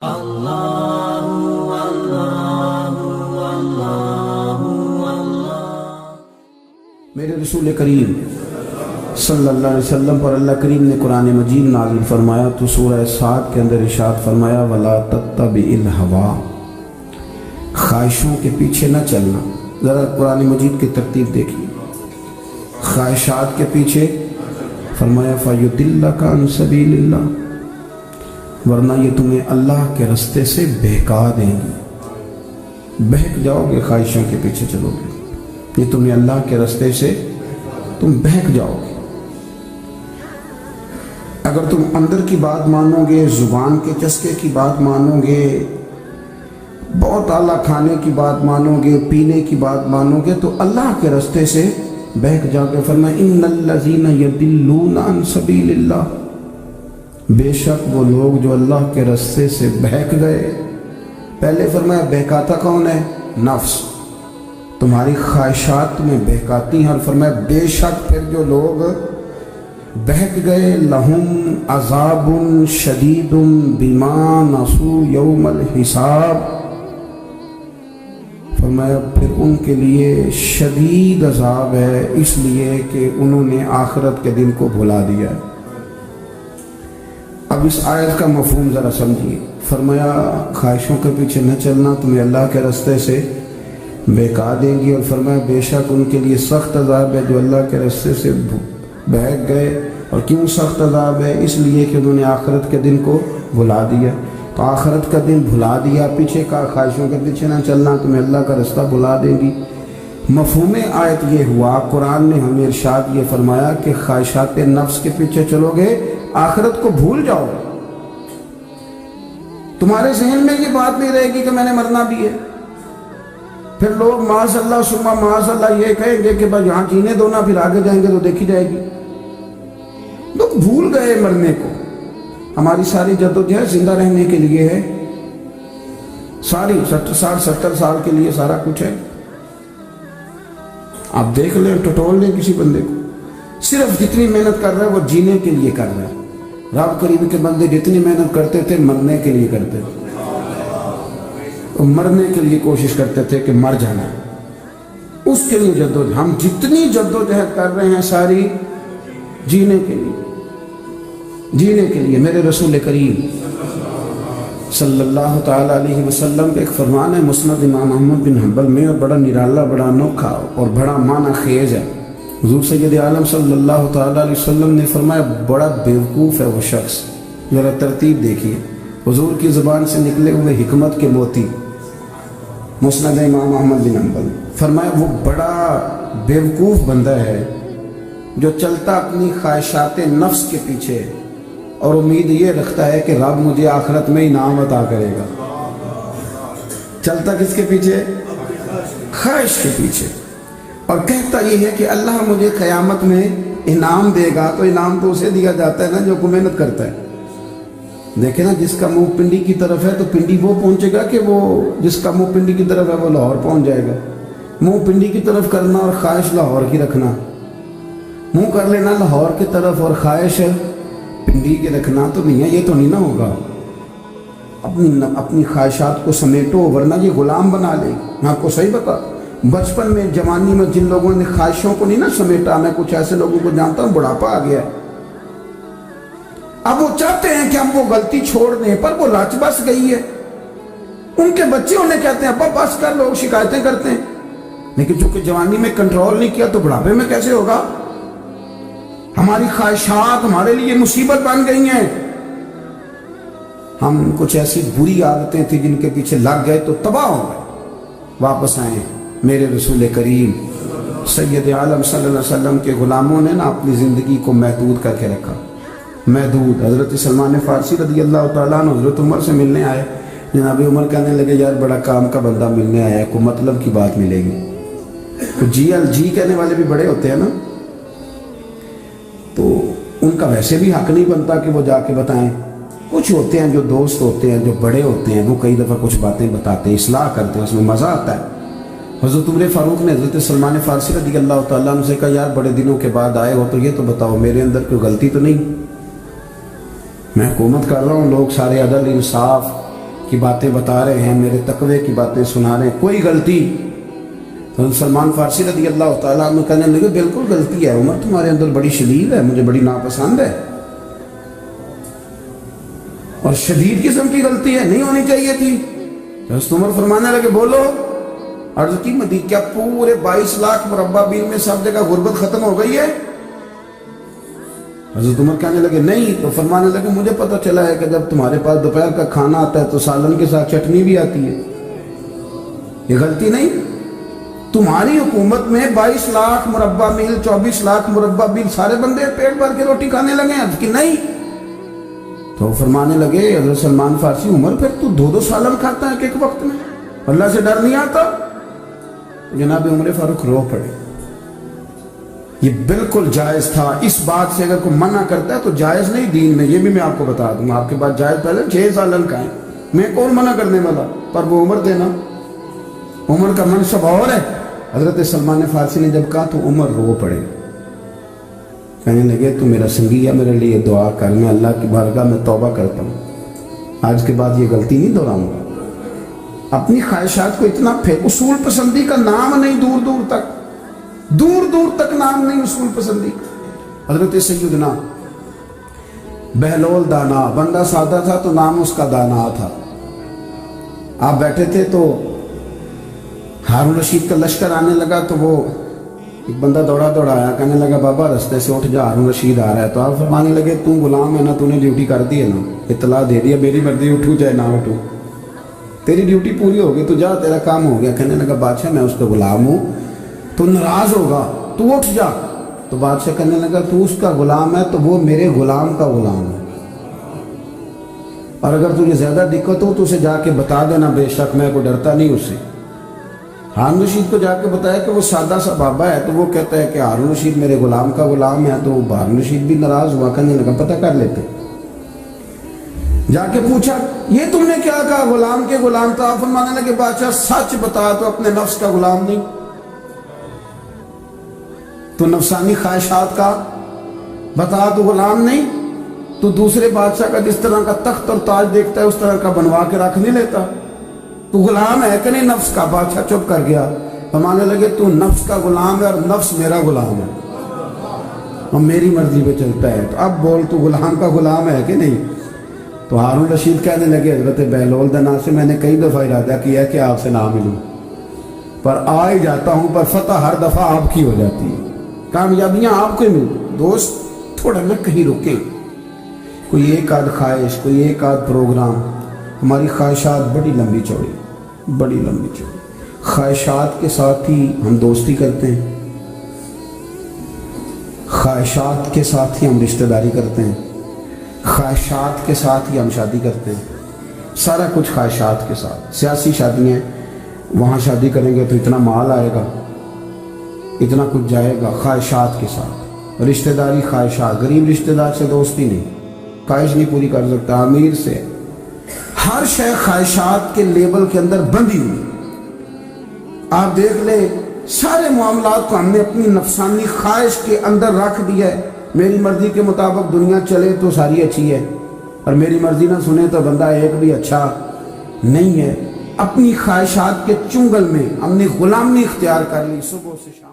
میرے رسول کریم صلی اللہ علیہ وسلم پر اللہ کریم نے قرآن مجید نازل فرمایا تو سورہ صاد کے اندر ارشاد فرمایا وَلَا تَتَّبِعِ الْهَوَىٰ، خواہشوں کے پیچھے نہ چلنا۔ ذرا قرآن مجید کی ترتیب دیکھیے، خواہشات کے پیچھے فرمایا فَيُضِلَّكَ عَنْ سَبِيلِ اللَّهِ، ورنہ یہ تمہیں اللہ کے رستے سے بہکا دیں گی۔ بہک جاؤ گے، خواہشوں کے پیچھے چلو گے، یہ تمہیں اللہ کے رستے سے تم بہک جاؤ گے۔ اگر تم اندر کی بات مانو گے، زبان کے چسکے کی بات مانو گے، بہت اعلیٰ کھانے کی بات مانو گے، پینے کی بات مانو گے، تو اللہ کے رستے سے بہک جاؤ گے۔ فرمایا ان الذین یضلون عن سبیل اللہ، بے شک وہ لوگ جو اللہ کے رستے سے بہک گئے۔ پہلے فرمایا بہکاتا کون ہے؟ نفس، تمہاری خواہشات تمہیں بہکاتی ہیں، اور فرمایا بے شک پھر جو لوگ بہک گئے لہم عذاب شدید بما نسوا یوم الحساب، فرمایا پھر ان کے لیے شدید عذاب ہے اس لیے کہ انہوں نے آخرت کے دن کو بھلا دیا ہے۔ اب اس آیت کا مفہوم ذرا سمجھیے۔ فرمایا خواہشوں کے پیچھے نہ چلنا تمہیں اللہ کے رستے سے بہکا دیں گی، اور فرمایا بے شک ان کے لیے سخت عذاب ہے جو اللہ کے رستے سے بہک گئے۔ اور کیوں سخت عذاب ہے؟ اس لیے کہ انہوں نے آخرت کے دن کو بھلا دیا۔ تو آخرت کا دن بھلا دیا، پیچھے کا خواہشوں کے پیچھے نہ چلنا تمہیں اللہ کا رستہ بھلا دیں گی۔ مفہوم آیت یہ ہوا، قرآن نے ہمیں ارشاد یہ فرمایا کہ خواہشات نفس کے پیچھے چلو گے آخرت کو بھول جاؤ گے، تمہارے ذہن میں یہ بات نہیں رہے گی کہ میں نے مرنا بھی ہے۔ پھر لوگ معاذ اللہ ثم معاذ اللہ یہ کہیں گے کہ بھائی یہاں جینے دو نا، پھر آگے جائیں گے تو دیکھی جائے گی۔ لوگ بھول گئے مرنے کو۔ ہماری ساری جدوجہد زندہ رہنے کے لیے ہے، ساری 60-70 سال کے لیے سارا کچھ ہے۔ آپ دیکھ لیں، ٹٹول لیں کسی بندے کو، صرف جتنی محنت کر رہا ہے وہ جینے کے لیے کر رہا ہے۔ رب کریم کے بندے جتنی محنت کرتے تھے مرنے کے لیے کرتے تھے، مرنے کے لیے کوشش کرتے تھے کہ مر جانا، اس کے لیے جدوجہد۔ ہم جتنی جدوجہد کر رہے ہیں ساری جینے کے لیے، جینے کے لیے۔ میرے رسول کریم صلی اللہ تعالیٰ علیہ وسلم کا ایک فرمان ہے مسند امام احمد بن حنبل میں، اور بڑا نرالا، بڑا انوکھا اور بڑا معنی خیز ہے۔ حضور سید عالم صلی اللہ تعالیٰ علیہ وسلم نے فرمایا بڑا بیوقوف ہے وہ شخص، ذرا ترتیب دیکھیے، حضور کی زبان سے نکلے ہوئے حکمت کے موتی، مسند امام احمد بن حنبل۔ فرمایا وہ بڑا بیوقوف بندہ ہے جو چلتا اپنی خواہشات نفس کے پیچھے اور امید یہ رکھتا ہے کہ رب مجھے آخرت میں انعام عطا کرے گا۔ چلتا کس کے پیچھے؟ خواہش کے پیچھے، اور کہتا یہ ہے کہ اللہ مجھے قیامت میں انعام دے گا۔ تو انعام تو اسے دیا جاتا ہے نا جو محنت کرتا ہے۔ دیکھیں نا، جس کا منہ پنڈی کی طرف ہے تو پنڈی وہ پہنچے گا کہ وہ جس کا منہ پنڈی کی طرف ہے وہ لاہور پہنچ جائے گا۔ منہ پنڈی کی طرف کرنا اور خواہش لاہور کی رکھنا، منہ کر لینا لاہور کی طرف اور خواہش پنڈی کے رکھنا، تو نہیں ہے، یہ تو نہیں نہ ہوگا۔ اپنی خواہشات کو سمیٹو ورنہ یہ غلام بنا لے۔ میں آپ کو صحیح بتا، بچپن میں جوانی میں جن لوگوں نے خواہشوں کو نہیں نہ سمیٹا، میں کچھ ایسے لوگوں کو جانتا ہوں بڑھاپا آ گیا ہے، اب وہ چاہتے ہیں کہ ہم وہ غلطی چھوڑ دیں، پر وہ رچ بس گئی ہے۔ ان کے بچے انہیں کہتے ہیں ابا بس کر، لوگ شکایتیں کرتے ہیں، لیکن چونکہ جوانی میں کنٹرول نہیں کیا تو بڑھاپے میں کیسے ہوگا؟ ہماری خواہشات ہمارے لیے مصیبت بن گئی ہیں۔ ہم کچھ ایسی بری عادتیں تھیں جن کے پیچھے لگ گئے تو تباہ ہو گئے۔ واپس آئیں، میرے رسول کریم سید عالم صلی اللہ علیہ وسلم کے غلاموں نے نا اپنی زندگی کو محدود کر کے رکھا، محدود۔ حضرت سلمان فارسی رضی اللہ تعالیٰ عنہ حضرت عمر سے ملنے آئے، جناب عمر کہنے لگے یار بڑا کام کا بندہ ملنے آیا ہے، کوئی مطلب کی بات ملے گی۔ تو جی کہنے والے بھی بڑے ہوتے ہیں نا، تو ان کا ویسے بھی حق نہیں بنتا کہ وہ جا کے بتائیں۔ کچھ ہوتے ہیں جو دوست ہوتے ہیں، جو بڑے ہوتے ہیں، وہ کئی دفعہ کچھ باتیں بتاتے ہیں، اصلاح کرتے ہیں، اس میں مزہ آتا ہے۔ حضرت عمر فاروق نے حضرت سلمان فارسی رضی اللہ تعالیٰ عنہ سے کہا یار بڑے دنوں کے بعد آئے ہو تو یہ تو بتاؤ میرے اندر کوئی غلطی تو نہیں؟ میں حکومت کر رہا ہوں، لوگ سارے عدل انصاف کی باتیں بتا رہے ہیں، میرے تقوی کی باتیں سنا رہے ہیں، کوئی غلطی؟ تو سلمان فارسی رضی اللہ تعالیٰ عنہ کہنے لگے بالکل غلطی ہے عمر، تمہارے اندر بڑی شدید ہے، مجھے بڑی ناپسند ہے، اور شدید قسم کی غلطی ہے، نہیں ہونی چاہیے تھی۔ حضرت عمر فرمانے لگے بولو۔ عرض کی مدینہ کیا پورے 22 لاکھ مربع میل میں سب جگہ غربت ختم ہو گئی ہے؟ حضرت عمر کہنے لگے نہیں۔ تو فرمانے لگے مجھے پتہ چلا ہے کہ جب تمہارے پاس دوپہر کا کھانا آتا ہے تو سالن کے ساتھ چٹنی بھی آتی ہے، یہ غلطی نہیں؟ تمہاری حکومت میں 22 لاکھ مربع میل 24 لاکھ مربع میل سارے بندے پیٹ بھر کے روٹی کھانے لگے ہیں کہ نہیں؟ تو فرمانے لگے حضرت سلمان فارسی عمر پھر تو 2 سالن کھاتا ہے ایک وقت میں، اللہ سے ڈر نہیں آتا؟ جناب عمر فاروق رو پڑے۔ یہ بالکل جائز تھا، اس بات سے اگر کوئی منع کرتا ہے تو جائز نہیں دین میں، یہ بھی میں آپ کو بتا دوں گا، آپ کے پاس جائز پہلے 6 سالن کھائیں، میں کون منع کرنے والا، پر وہ عمر دینا، عمر کا منصب اور ہے۔ حضرت سلمان فارسی نے جب کہا تو عمر رو پڑے، کہنے لگے تو میرا سنگی ہے، میرے لیے دعا کر، میں اللہ کی بارگاہ میں توبہ کرتا ہوں، آج کے بعد یہ غلطی نہیں دہراؤں گا۔ اپنی خواہشات کو اتنا اصول پسندی کا نام نہیں، دور دور تک نام نہیں اصول پسندی۔ حضرت سیدنا بہلول دانا، بندہ سادہ تھا تو نام اس کا دانا تھا۔ آپ بیٹھے تھے تو ہارون رشید کا لشکر آنے لگا تو وہ ایک بندہ دوڑا آیا، کہنے لگا بابا رستے سے اٹھ جا، ہارون رشید آ رہا ہے۔ تو آپ فرمانے لگے تو غلام ہے نا، تو نے ڈیوٹی کر دی ہے نا، اطلاع دے دیا، میری مرضی اٹھوں چاہے نہ اٹھوں، تیری ڈیوٹی پوری ہوگی، تو جا، تیرا کام ہو گیا۔ کہنے لگا بادشاہ میں اس کا غلام ہوں، تو ناراض ہوگا، تو اٹھ جا۔ تو بادشاہ کہنے لگا تو اس کا غلام ہے تو وہ میرے غلام کا غلام ہے، اور اگر تجھے زیادہ دقت ہو تو اسے جا کے بتا دینا، بے شک میں کوئی ڈرتا نہیں اس سے۔ ہارون رشید کو جا کے بتایا کہ وہ سادہ سا بابا ہے، تو وہ کہتا ہے کہ ہارون رشید میرے غلام کا غلام ہے، تو ہارون رشید بھی ناراض ہوا، کہنے لگا پتہ کر لیتے۔ جا کے پوچھا یہ تم نے کیا کہا، غلام کے غلام تھا؟ آپ فرمانے لگے بادشاہ سچ بتا، تو اپنے نفس کا غلام نہیں، تو نفسانی خواہشات کا بتا، تو غلام نہیں، تو دوسرے بادشاہ کا جس طرح کا تخت اور تاج دیکھتا ہے اس طرح کا بنوا کے رکھ نہیں لیتا، تو غلام ہے کہ نہیں نفس کا؟ بادشاہ چپ کر گیا۔ فرمانے لگے تو نفس کا غلام ہے اور نفس میرا غلام ہے، اور میری مرضی پہ چلتا ہے، تو اب بول تو غلام کا غلام ہے کہ نہیں؟ تو ہارون رشید کہنے لگے حضرت بہلول دانا سے میں نے کئی دفعہ ارادہ کیا کہ آپ سے نہ ملوں، پر آ ہی جاتا ہوں، پر فتح ہر دفعہ آپ کی ہو جاتی ہے، کامیابیاں آپ کو ہی ملتی۔ دوست تھوڑا نہ کہیں رکیں، کوئی ایک آدھ خواہش، کوئی ایک آدھ پروگرام، ہماری خواہشات بڑی لمبی چوڑی، خواہشات کے ساتھ ہی ہم دوستی کرتے ہیں، خواہشات کے ساتھ ہی ہم رشتہ داری کرتے ہیں، خواہشات کے ساتھ ہی ہم شادی کرتے ہیں، سارا کچھ خواہشات کے ساتھ۔ سیاسی شادیاں، وہاں شادی کریں گے تو اتنا مال آئے گا، اتنا کچھ جائے گا، خواہشات کے ساتھ۔ رشتہ داری خواہشات، غریب رشتہ دار سے دوستی نہیں، خواہش نہیں پوری کر سکتا، امیر سے۔ ہر شے خواہشات کے لیبل کے اندر بندھی ہوئی۔ آپ دیکھ لیں سارے معاملات کو ہم نے اپنی نفسانی خواہش کے اندر رکھ دیا ہے، میری مرضی کے مطابق دنیا چلے تو ساری اچھی ہے، اور میری مرضی نہ سنے تو بندہ ایک بھی اچھا نہیں ہے۔ اپنی خواہشات کے چنگل میں ہم نے غلامی اختیار کر لی، صبح سے شام